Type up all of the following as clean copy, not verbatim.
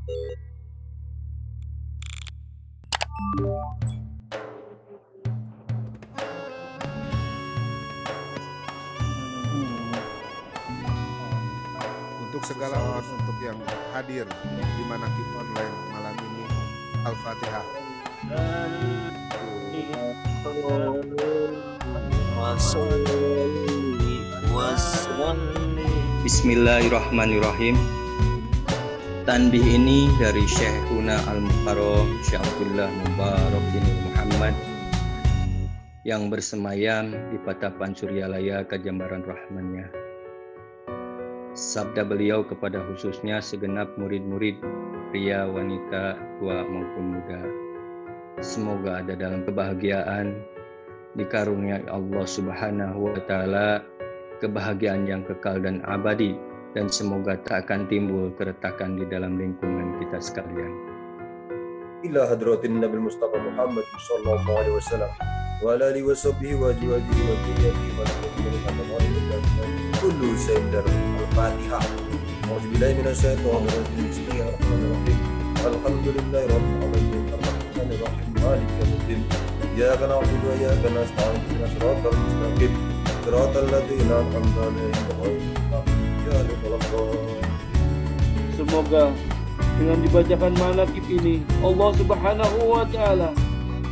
Untuk segala orang untuk yang hadir di Manaqib Online malam ini, Al-Fatihah. Bismillahirrahmanirrahim. Tanbih ini dari Syekhuna Al-Mukarram Syekh Abdullah Mubarak bin Muhammad yang bersemayam di Patapan Suryalaya Kajambaran Rahmannya. Sabda beliau kepada khususnya segenap murid-murid, pria, wanita, tua maupun muda. Semoga ada dalam kebahagiaan, dikaruniai Allah Subhanahu wa Ta'ala kebahagiaan yang kekal dan abadi, dan semoga tak akan timbul keretakan di dalam lingkungan kita sekalian. Ila hadratin Nabi Mustafa Muhammad sallallahu alaihi wasallam wa ala alihi wa sahbihi wa azwajihi wa dhurriyyatihi wa kullu sayyidar al-Fatihah. A'udzubillahi minasyaitonir rajim. Bismillahirrahmanirrahim. Alhamdulillahi rabbil alamin. Arrahmanir rahim. Maliki yaumiddin. Iyyaka na'budu wa iyyaka nasta'in. Ihdinas siratal mustaqim. Siratal ladzina an'amta 'alaihim ghairil maghdubi 'alaihim waladdallin. Semoga dengan dibacakan manaqib ini Allah Subhanahu wa Ta'ala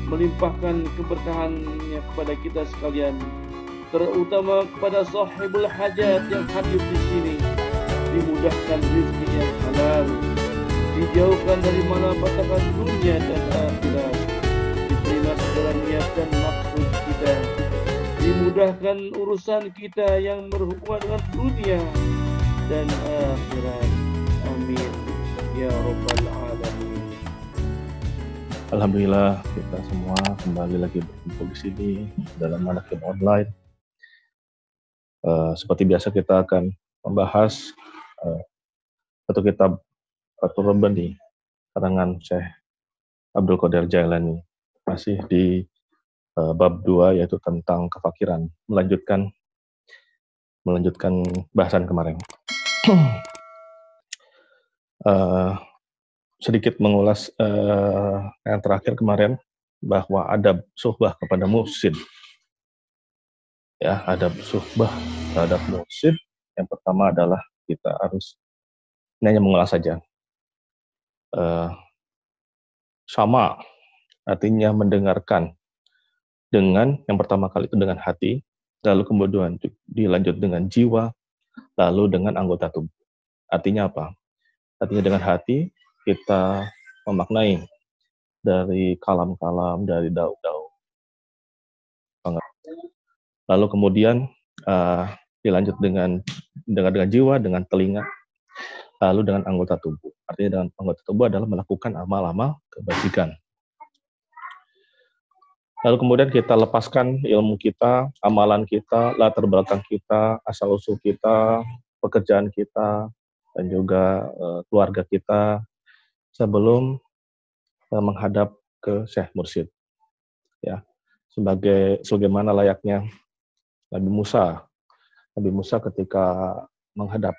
melimpahkan keberkahannya kepada kita sekalian, terutama kepada sahibul hajat yang hadir di sini, dimudahkan rezeki yang halal, dijauhkan dari malapetaka dunia dan akhirat, diterima segala niat dan maksud kita, dimudahkan urusan kita yang berhubungan dengan dunia dan akhirat. Amin ya rabbal alamin. Alhamdulillah, kita semua kembali lagi berkumpul di sini dalam Manaqib Online. Seperti biasa kita akan membahas satu kitab Fathur Rabbani karangan Syekh Abdul Qadir Jailani, masih di bab 2 yaitu tentang kefakiran, melanjutkan bahasan kemarin. Sedikit mengulas yang terakhir kemarin bahwa adab suhbah kepada muhsin. Ya, adab suhbah terhadap muhsin yang pertama adalah kita harus ini hanya mengulas saja. Sama artinya mendengarkan dengan yang pertama kali itu dengan hati, lalu kemudian dilanjut dengan jiwa, lalu dengan anggota tubuh. Artinya apa? Artinya dengan hati kita memaknai dari kalam-kalam, dari daun-daun. Lalu kemudian dilanjut dengan jiwa, dengan telinga, lalu dengan anggota tubuh. Artinya dengan anggota tubuh adalah melakukan amal-amal kebajikan. Lalu kemudian kita lepaskan ilmu kita, amalan kita, latar belakang kita, asal-usul kita, pekerjaan kita, dan juga keluarga kita, sebelum menghadap ke Syekh Mursyid, ya, sebagaimana layaknya Nabi Musa ketika menghadap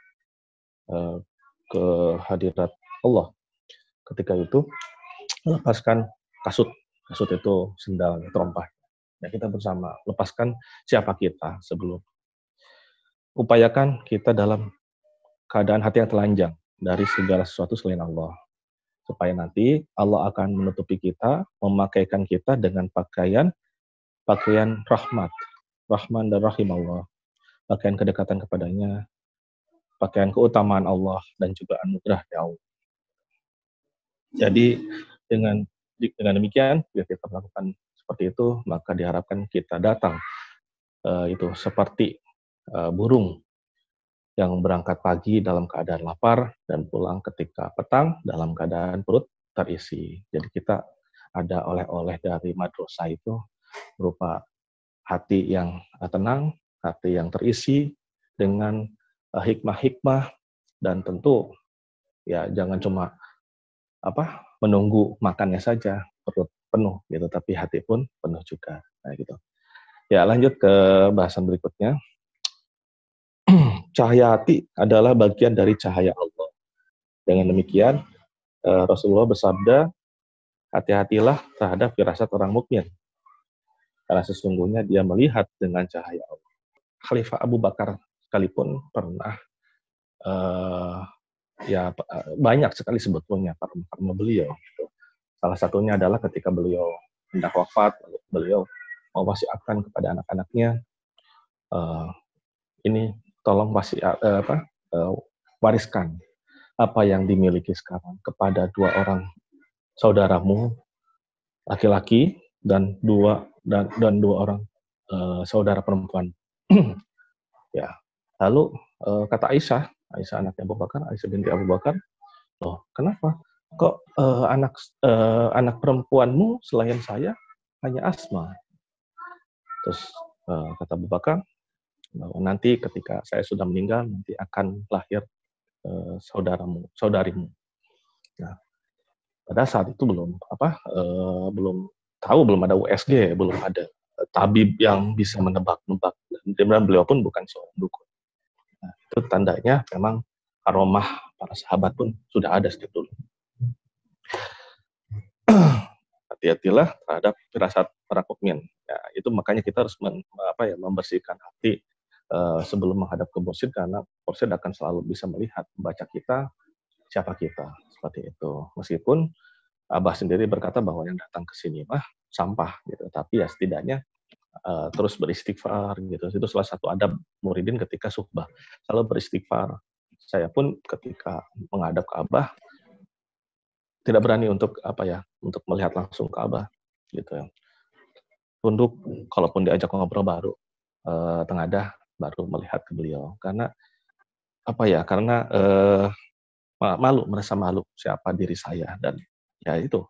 ke hadirat Allah, ketika itu melepaskan kasut itu sendal, terompah. Ya, kita bersama lepaskan siapa kita sebelum, upayakan kita dalam keadaan hati yang telanjang dari segala sesuatu selain Allah, supaya nanti Allah akan menutupi kita, memakaikan kita dengan pakaian Rahman dan Rahim Allah, pakaian kedekatan kepadanya, pakaian keutamaan Allah, dan juga anugerah dari Allah. Jadi dengan demikian, bila kita melakukan seperti itu, maka diharapkan kita datang itu seperti burung yang berangkat pagi dalam keadaan lapar dan pulang ketika petang dalam keadaan perut terisi. Jadi kita ada oleh-oleh dari madrasah itu berupa hati yang tenang, hati yang terisi dengan hikmah-hikmah, dan tentu ya jangan cuma menunggu makannya saja perut penuh gitu, tapi hati pun penuh juga. Nah gitu. Ya, lanjut ke bahasan berikutnya. Cahaya hati adalah bagian dari cahaya Allah. Dengan demikian, Rasulullah bersabda, hati-hatilah terhadap firasat orang mukmin, karena sesungguhnya dia melihat dengan cahaya Allah. Khalifah Abu Bakar sekalipun pernah banyak sekali sebetulnya karma beliau. Salah satunya adalah ketika beliau hendak wafat, beliau mewasiatkan kepada anak-anaknya, ini tolong wariskan apa yang dimiliki sekarang kepada 2 orang saudaramu laki-laki dan dua orang saudara perempuan. Ya. Lalu kata Aisyah anaknya Abu Bakar, Aisyah binti Abu Bakar, loh kenapa? Kok anak perempuanmu selain saya hanya Asma? Terus kata Abu Bakar, bahwa nanti ketika saya sudah meninggal nanti akan lahir saudarimu. Nah, pada saat itu belum ada USG, belum ada tabib yang bisa menebak-nebak, dan beliau pun bukan seorang dukun. Nah, itu tandanya memang karomah para sahabat pun sudah ada sejak dulu. Hati-hatilah terhadap firasat para mukmin. Ya, itu makanya kita harus membersihkan hati sebelum menghadap ke mursyid, karena mursyid akan selalu bisa melihat, membaca kita, siapa kita, seperti itu. Meskipun Abah sendiri berkata bahwa yang datang ke sini mah sampah gitu, tapi ya setidaknya terus beristighfar gitu. Itu salah satu adab muridin ketika suhbah, selalu beristighfar. Saya pun ketika menghadap ke Abah tidak berani untuk melihat langsung ke Abah gitu ya. Tunduk, kalaupun diajak ngobrol baru tengadah baru melihat ke beliau, karena merasa malu siapa diri saya, dan ya itu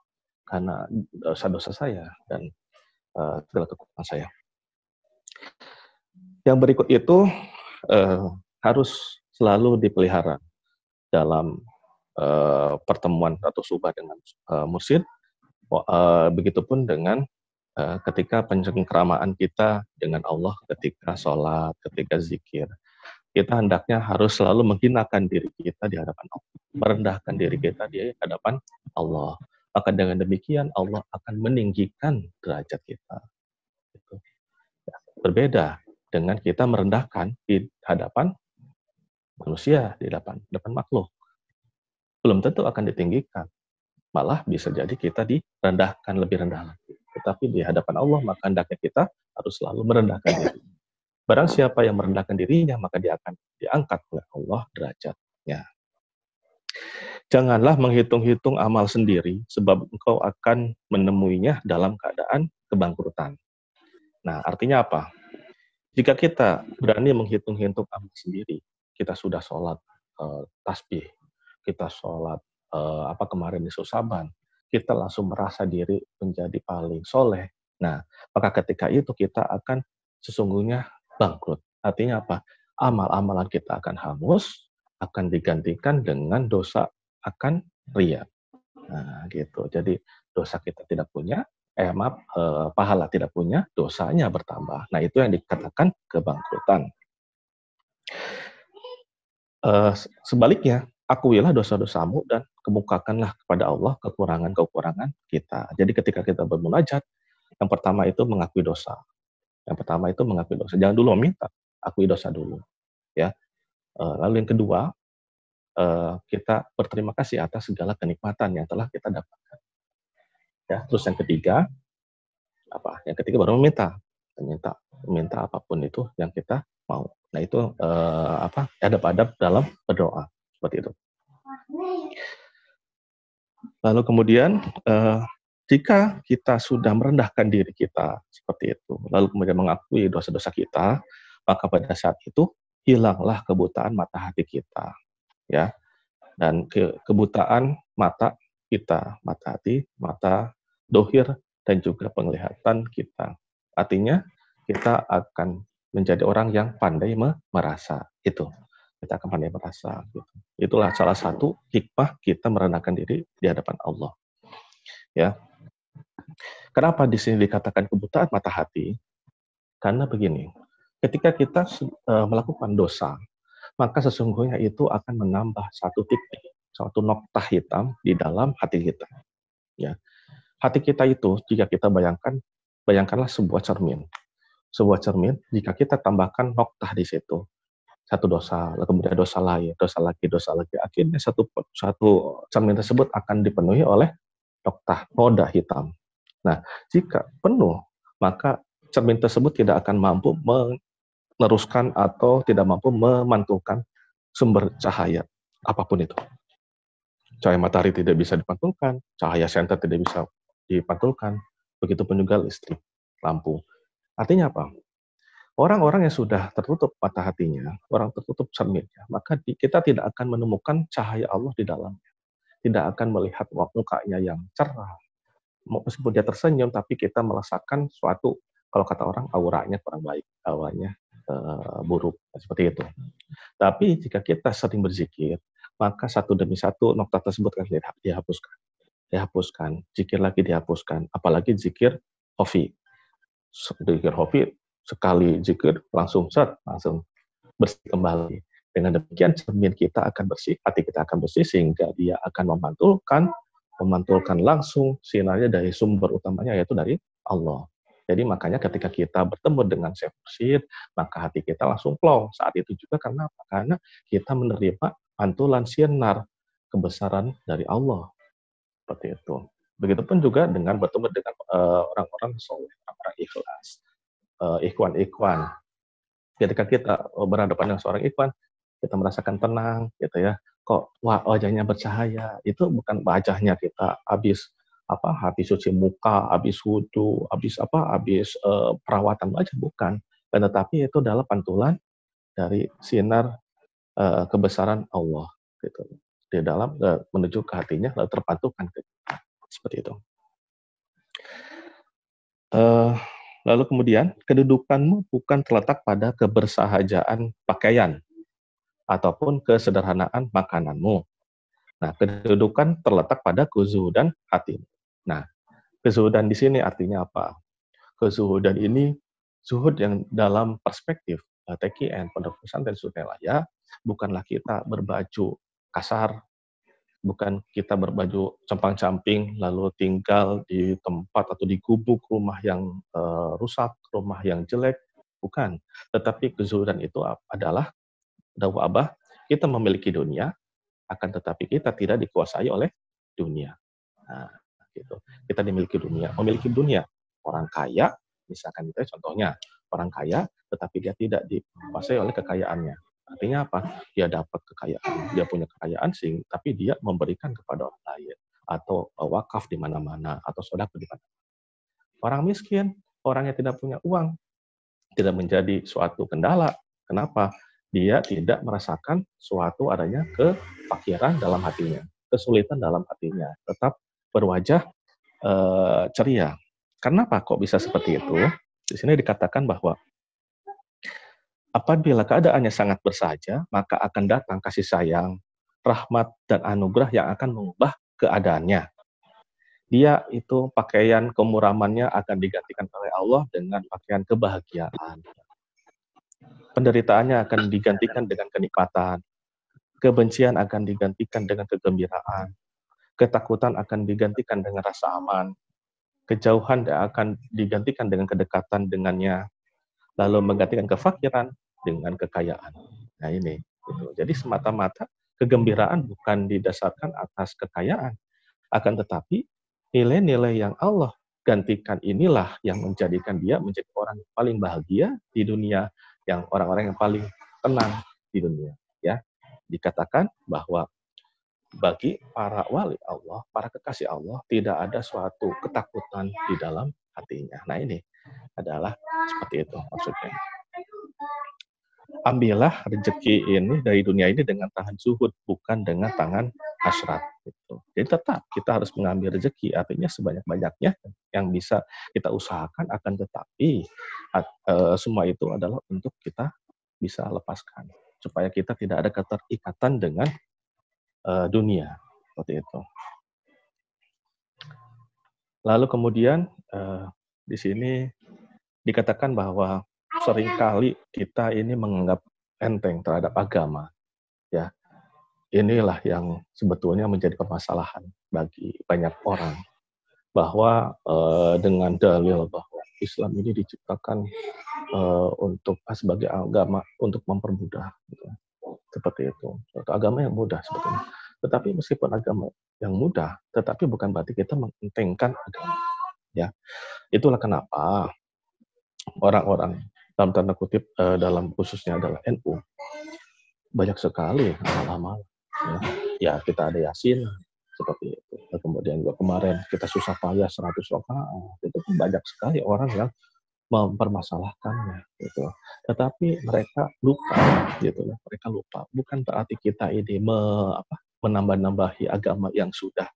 karena dosa-dosa saya dan segala kekurangan saya. Yang berikut itu harus selalu dipelihara dalam pertemuan atau suhbah dengan mursyid. Begitupun dengan ketika pencengkramaan kita dengan Allah, ketika sholat, ketika zikir. Kita hendaknya harus selalu menghinakan diri kita di hadapan Allah, merendahkan diri kita di hadapan Allah. Maka dengan demikian Allah akan meninggikan derajat kita. Berbeda dengan kita merendahkan di hadapan manusia, di hadapan makhluk. Belum tentu akan ditinggikan. Malah bisa jadi kita direndahkan lebih rendah lagi. Tetapi di hadapan Allah, maka hendaknya kita harus selalu merendahkan diri. Barang siapa yang merendahkan dirinya, maka dia akan diangkat oleh Allah derajatnya. Janganlah menghitung-hitung amal sendiri, sebab engkau akan menemuinya dalam keadaan kebangkrutan. Nah, artinya apa? Jika kita berani menghitung-hitung amal sendiri, kita sudah sholat tasbih, kita sholat kemarin di Saban, kita langsung merasa diri menjadi paling soleh. Nah, maka ketika itu kita akan sesungguhnya bangkrut. Artinya apa? Amal-amalan kita akan hangus, akan digantikan dengan dosa akan riya. Nah, gitu. Jadi dosa kita tidak punya, pahala tidak punya, dosanya bertambah. Nah, itu yang dikatakan kebangkrutan. Sebaliknya, akuilah dosa-dosamu dan kemukakanlah kepada Allah kekurangan-kekurangan kita. Jadi ketika kita bermunajat, yang pertama itu mengakui dosa. Jangan dulu meminta, akui dosa dulu. Ya. Lalu yang kedua, kita berterima kasih atas segala kenikmatan yang telah kita dapatkan. Ya. Terus yang ketiga, Yang ketiga baru meminta apapun itu yang kita mau. Nah itu adab-adab dalam berdoa seperti itu. Lalu kemudian jika kita sudah merendahkan diri kita seperti itu, lalu kemudian mengakui dosa-dosa kita, maka pada saat itu hilanglah kebutaan mata hati kita, ya, dan kebutaan mata kita, mata hati, mata dohir, dan juga penglihatan kita. Artinya kita akan menjadi orang yang pandai merasa itu. Kita akan pandai merasa. Gitu. Itulah salah satu hikmah kita merendahkan diri di hadapan Allah. Ya. Kenapa di sini dikatakan kebutaan mata hati? Karena begini, ketika kita melakukan dosa, maka sesungguhnya itu akan menambah satu titik, suatu noktah hitam di dalam hati kita. Ya, hati kita itu jika kita bayangkanlah sebuah cermin. Sebuah cermin, jika kita tambahkan noktah di situ, satu dosa, kemudian dosa lain, dosa lagi, akhirnya satu cermin tersebut akan dipenuhi oleh noda hitam. Nah, jika penuh, maka cermin tersebut tidak akan mampu meneruskan atau tidak mampu memantulkan sumber cahaya apapun itu. Cahaya matahari tidak bisa dipantulkan, cahaya senter tidak bisa dipantulkan, begitupun juga listrik, lampu. Artinya apa? Orang-orang yang sudah tertutup mata hatinya, orang tertutup cerminnya, maka kita tidak akan menemukan cahaya Allah di dalamnya. Tidak akan melihat mukanya yang cerah. Meskipun dia tersenyum, tapi kita merasakan suatu, kalau kata orang, auranya kurang baik, auranya buruk, seperti itu. Tapi jika kita sering berzikir, maka satu demi satu nokta tersebut akan dihapuskan, zikir lagi dihapuskan, apalagi zikir hofi. Zikir hofi, sekali zikir langsung bersih kembali. Dengan demikian cermin kita akan bersih, hati kita akan bersih, sehingga dia akan memantulkan langsung sinarnya dari sumber utamanya, yaitu dari Allah. Jadi makanya ketika kita bertemu dengan Syekh Mursyid, maka hati kita langsung plong. Saat itu juga karena apa? Karena kita menerima pantulan sinar kebesaran dari Allah. Seperti itu. Begitupun juga dengan bertemu dengan orang-orang soleh, orang-orang ikhlas, ikhwan. Ketika kita berhadapan dengan seorang ikhwan, kita merasakan tenang, gitu ya. Kok wajahnya bercahaya? Itu bukan wajahnya kita habis suci muka, habis wudu, habis perawatan wajah, bukan. Tetapi itu adalah pantulan dari sinar kebesaran Allah, gitu. Di dalam menuju ke hatinya, lalu terpantulkan ke kita. Seperti itu. Lalu kemudian, kedudukanmu bukan terletak pada kebersahajaan pakaian ataupun kesederhanaan makananmu. Nah, kedudukan terletak pada kezuhudan hati. Nah, kezuhudan di sini artinya apa? Kezuhudan ini zuhud yang dalam perspektif TKN, Pondok Pesantren Sutelaya, bukanlah kita berbaju kasar, bukan kita berbaju compang-camping lalu tinggal di tempat atau di gubuk rumah yang rusak, rumah yang jelek, bukan. Tetapi kezuhudan itu adalah dawuh Abah, kita memiliki dunia, akan tetapi kita tidak dikuasai oleh dunia. Nah, gitu. Kita memiliki dunia. Orang kaya, misalkan itu contohnya, orang kaya, tetapi dia tidak dikuasai oleh kekayaannya. Artinya apa? Dia dapat kekayaan, dia punya kekayaan, tapi dia memberikan kepada orang lain, atau wakaf di mana-mana, atau sedekah di mana-mana. Orang miskin, orang yang tidak punya uang, tidak menjadi suatu kendala. Kenapa? Dia tidak merasakan suatu adanya kefakiran dalam hatinya, kesulitan dalam hatinya, tetap berwajah ceria. Kenapa kok bisa seperti itu? Di sini dikatakan bahwa apabila keadaannya sangat bersahaja, maka akan datang kasih sayang, rahmat, dan anugerah yang akan mengubah keadaannya. Dia itu pakaian kemuramannya akan digantikan oleh Allah dengan pakaian kebahagiaan. Penderitaannya akan digantikan dengan kenikmatan. Kebencian akan digantikan dengan kegembiraan. Ketakutan akan digantikan dengan rasa aman. Kejauhan akan digantikan dengan kedekatan dengannya. Lalu menggantikan kefakiran dengan kekayaan. Nah ini. Gitu. Jadi semata-mata kegembiraan bukan didasarkan atas kekayaan. Akan tetapi nilai-nilai yang Allah gantikan inilah yang menjadikan dia menjadi orang yang paling bahagia di dunia, yang orang-orang yang paling tenang di dunia. Ya, dikatakan bahwa bagi para wali Allah, para kekasih Allah, tidak ada suatu ketakutan di dalam hatinya. Nah ini adalah seperti itu maksudnya. Ambillah rezeki ini dari dunia ini dengan tangan zuhud, bukan dengan tangan hasrat. Gitu. Jadi tetap kita harus mengambil rezeki, artinya sebanyak-banyaknya yang bisa kita usahakan, akan tetapi semua itu adalah untuk kita bisa lepaskan, supaya kita tidak ada keterikatan dengan dunia, seperti itu. Lalu kemudian di sini dikatakan bahwa seringkali kita ini menganggap enteng terhadap agama, ya. inilah yang sebetulnya menjadi permasalahan bagi banyak orang, bahwa dengan dalil bahwa Islam ini diciptakan untuk sebagai agama untuk mempermudah, gitu. Seperti itu. Suatu agama yang mudah sebetulnya. Tetapi meskipun agama yang mudah, tetapi bukan berarti kita mengentengkan agama. Ya, itulah kenapa orang-orang dalam tanda kutip dalam khususnya adalah NU banyak sekali amal-amal. Ya, kita ada Yasin seperti itu. Dan kemudian juga kemarin kita susah payah 100 rakaat. Itu kan banyak sekali orang yang mempermasalahkannya gitu. Tetapi mereka lupa gitu ya. Mereka lupa. Bukan berarti kita ini menambah-nambahi agama yang sudah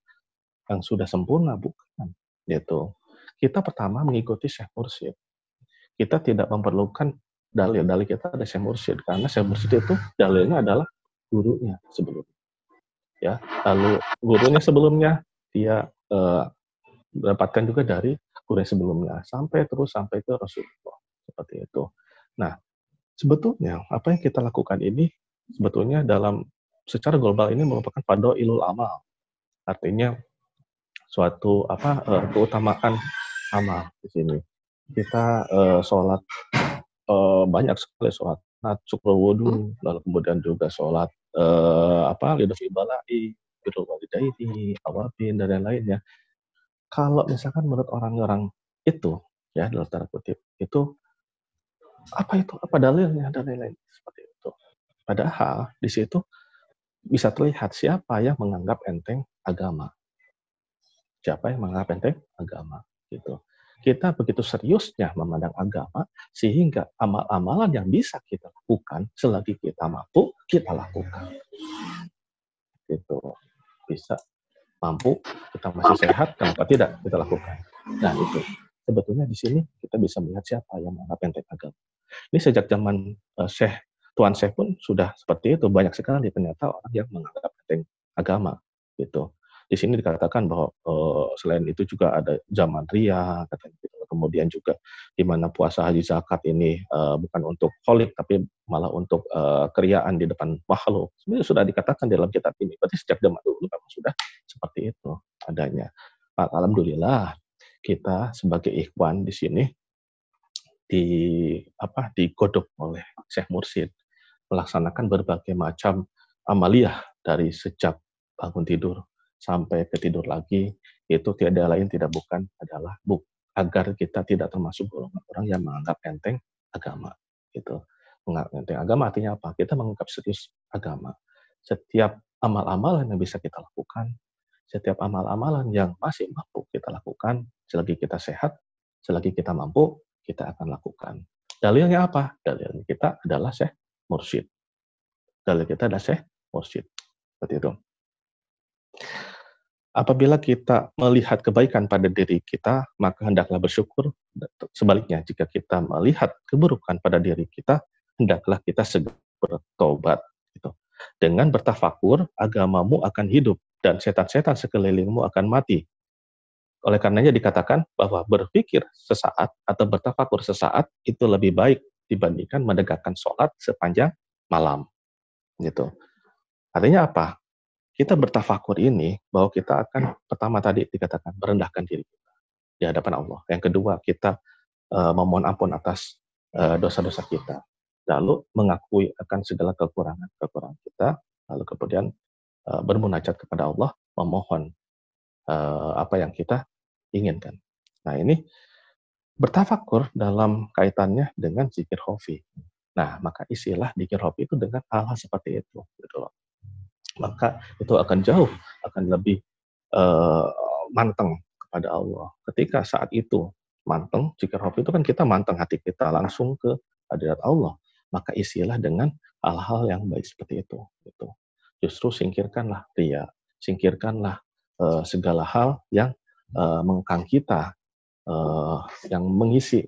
sempurna, bukan gitu. Kita pertama mengikuti Syekh Mursyid. Kita tidak memerlukan dalil kita ada Syekh Mursyid, karena Syekh Mursyid itu dalilnya adalah gurunya sebelumnya. Ya, lalu gurunya sebelumnya dia mendapatkan juga dari guru sebelumnya sampai ke Rasulullah, seperti itu. Nah, sebetulnya apa yang kita lakukan ini sebetulnya dalam secara global ini merupakan fadhailul amal. Artinya suatu keutamaan amal di sini. Kita sholat banyak sekali sholat syukur wudu, lalu kemudian juga sholat lidofi balai, birrul walidaini, awabin dan lain-lainnya. Kalau misalkan menurut orang-orang itu, ya dalam tanda kutip, itu apa dalilnya dan lain-lain seperti itu. Padahal di situ bisa terlihat siapa yang menganggap enteng agama. Siapa yang menganggap enteng agama, gitu. Kita begitu seriusnya memandang agama sehingga amal-amalan yang bisa kita lakukan selagi kita mampu kita lakukan. Gitu. Bisa mampu, kita masih sehat, kenapa tidak kita lakukan? Nah itu, sebetulnya di sini kita bisa melihat siapa yang menganggap enteng agama. Ini sejak zaman Tuan Syekh pun sudah seperti itu, banyak sekali ternyata orang yang menganggap enteng agama. Gitu. Di sini dikatakan bahwa selain itu juga ada zaman ria, katanya gitu. Kemudian juga di mana puasa haji zakat ini bukan untuk kholik, tapi malah untuk keriaan di depan makhluk. Sebenarnya sudah dikatakan dalam kitab ini. Berarti sejak zaman dulu memang sudah seperti itu adanya. Alhamdulillah kita sebagai ikhwan di sini digodok oleh Syekh Mursyid melaksanakan berbagai macam amaliyah dari sejak bangun tidur sampai ke tidur lagi, itu tiada lain tidak bukan adalah agar kita tidak termasuk golongan orang yang menganggap enteng agama. Gitu. Menganggap enteng agama artinya apa? Kita menganggap serius agama. Setiap amal-amalan yang bisa kita lakukan, setiap amal-amalan yang masih mampu kita lakukan, selagi kita sehat, selagi kita mampu, kita akan lakukan. Dalilnya apa? Dalilnya kita adalah Syekh Mursyid. Dalil kita adalah Syekh Mursyid. Seperti itu. Apabila kita melihat kebaikan pada diri kita, maka hendaklah bersyukur. Sebaliknya, jika kita melihat keburukan pada diri kita, hendaklah kita segera bertobat. Gitu. Dengan bertafakur, agamamu akan hidup dan setan-setan sekelilingmu akan mati. Oleh karenanya dikatakan bahwa berpikir sesaat atau bertafakur sesaat itu lebih baik dibandingkan menegakkan sholat sepanjang malam. Gitu. Artinya apa? Kita bertafakur ini bahwa kita akan pertama tadi dikatakan merendahkan diri kita di hadapan Allah. Yang kedua, kita memohon ampun atas dosa-dosa kita. Lalu mengakui akan segala kekurangan kita. Lalu kemudian bermunajat kepada Allah, memohon apa yang kita inginkan. Nah ini bertafakur dalam kaitannya dengan zikir khofi. Nah maka istilah zikir khofi itu dengan hal-hal seperti itu. Gitu loh. Maka itu akan jauh, akan lebih manteng kepada Allah. Ketika saat itu manteng, zikir khofi itu kan kita manteng hati kita langsung ke hadirat Allah. Maka isilah dengan hal-hal yang baik seperti itu. Gitu. Justru singkirkanlah ria, singkirkanlah segala hal yang mengekang kita, yang mengisi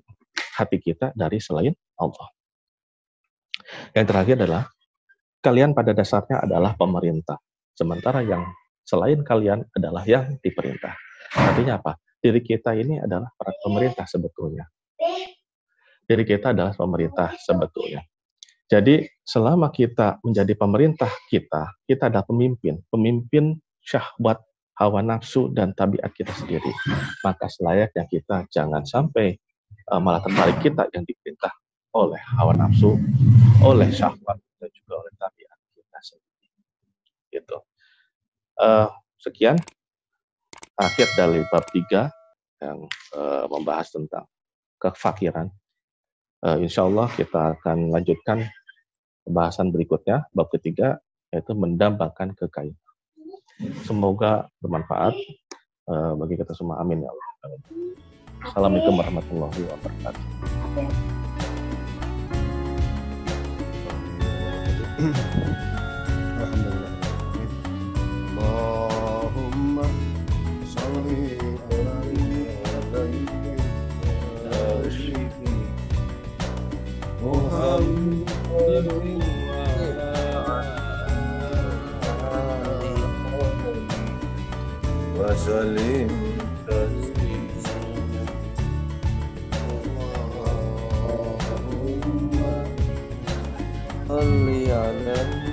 hati kita dari selain Allah. Yang terakhir adalah kalian pada dasarnya adalah pemerintah, sementara yang selain kalian adalah yang diperintah. Artinya apa? Diri kita ini adalah para pemerintah sebetulnya. Diri kita adalah pemerintah sebetulnya. Jadi selama kita menjadi pemerintah kita adalah pemimpin syahwat, hawa nafsu, dan tabiat kita sendiri. Maka selayaknya kita jangan sampai malah terbalik, kita yang diperintah oleh hawa nafsu, oleh syahwat, dan juga oleh tabiat kita sendiri. Gitu. Sekian akhir dari bab 3 yang membahas tentang kefakiran. Insya Allah kita akan lanjutkan pembahasan berikutnya, bab ketiga, yaitu mendambakan kekayaan. Semoga bermanfaat bagi kita semua. Amin ya Allah. Assalamualaikum warahmatullahi wabarakatuh. Alhamdulillah. Allahumma sholli ala وسلم صل على